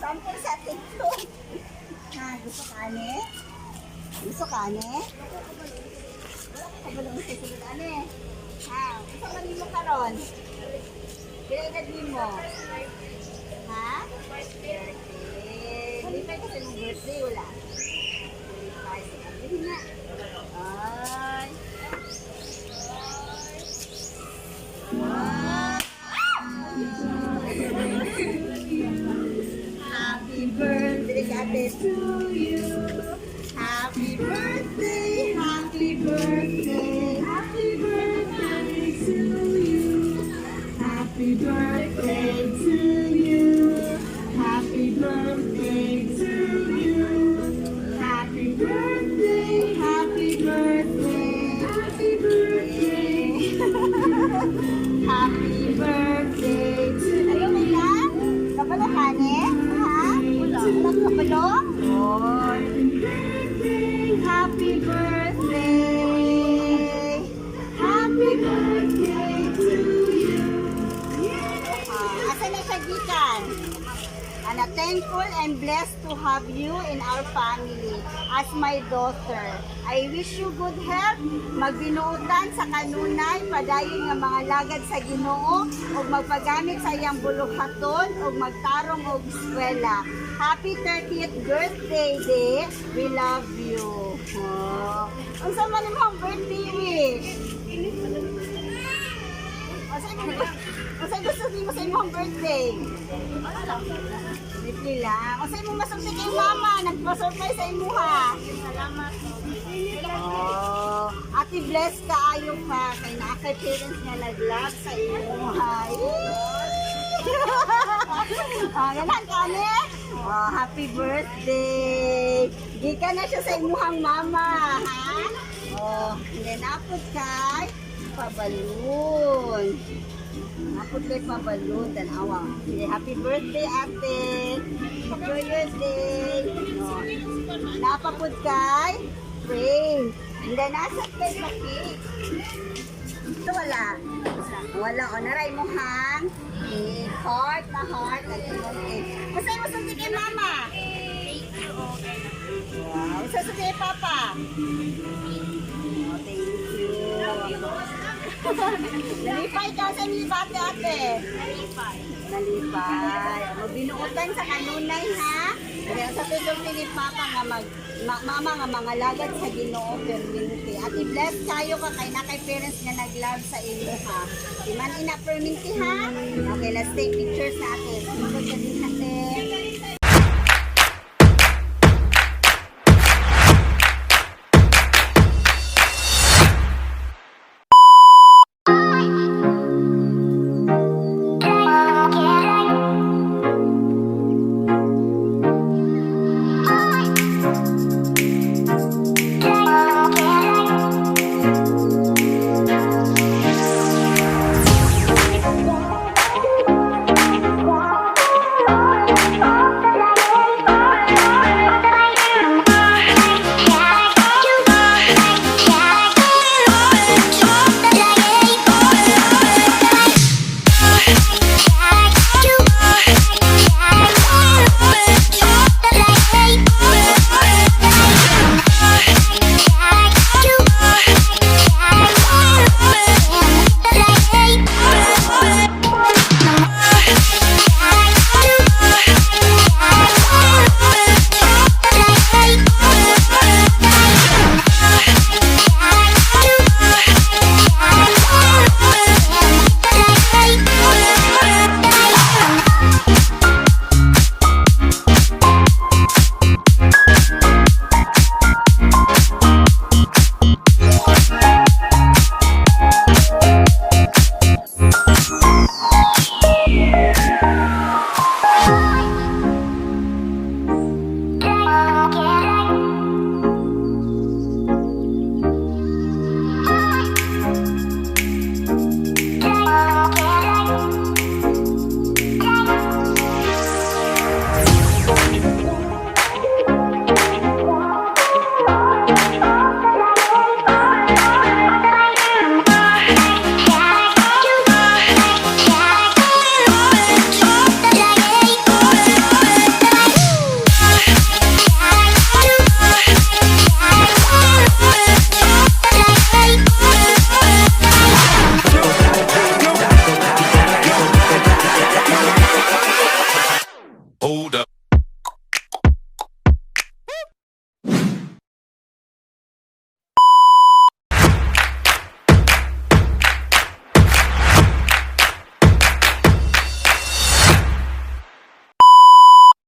Sample sa TikTok. Ha, gusto ka ane? Gusto ka ane? Wala ka ba lang susunod ane? Ha, gusto ka nimo karon? Kailan mo? Ha? Birthday. Hindi pa kasi mong birthday, wala. Hindi na. Ay. Wow. Happy birthday to you. Happy birthday, happy birthday, happy birthday to you. Happy birthday to you. Happy birthday to you. Happy birthday, happy birthday, happy birthday. Happy birthday to you. Ano ba yan? Kabalo ka ne? Ha? Walang kabalo? Happy birthday. Happy birthday to you. Asa na siya gikan? And thankful and blessed to have you in our family as my daughter. I wish you good health, magbinuotan sa kanunay, padayon nga mga lagad sa Ginoo, ug magpagamit sa iyang buluhaton, ug magtarong og eskwela. Happy 30th birthday, De. We love you. Oh. Unsa man imong birthday wish? Unsa gusto nimo sa imong birthday? Simple lang. Unsa imong masulti kay mama? Nagpa-surprise sa imuha. Salamat. Oh, ati bless ka ayo ka kay naa kay parents nga nag-love sa imuha. Ah, ganan ka ni? Oh, happy birthday. Gika na siya sa imuhang mama, ha? Oh, then apod kay pabalon. Apod kay pabalon, tanawa. Happy birthday, ate. Enjoy your day. Oh, napapod kay Pray. And then nasa kay cake. Ito wala. Wala. O, naray mo hang cake. Heart na heart. Masay mo sunti kay mama. Wow. Isa sa kay papa. Oh, thank you. Nalipay ka sa nilibate ate. Nalipay. Magbinuotan sa kanunay ha. Kaya sa tulong ni papa nga mama nga mga lagad sa Ginoo perminti. Ate bless kayo ka kay na kay parents nga nag-love sa inyo ha. Di man ina perminti ha. Okay, let's take pictures natin. Ito ka din natin. Hold up.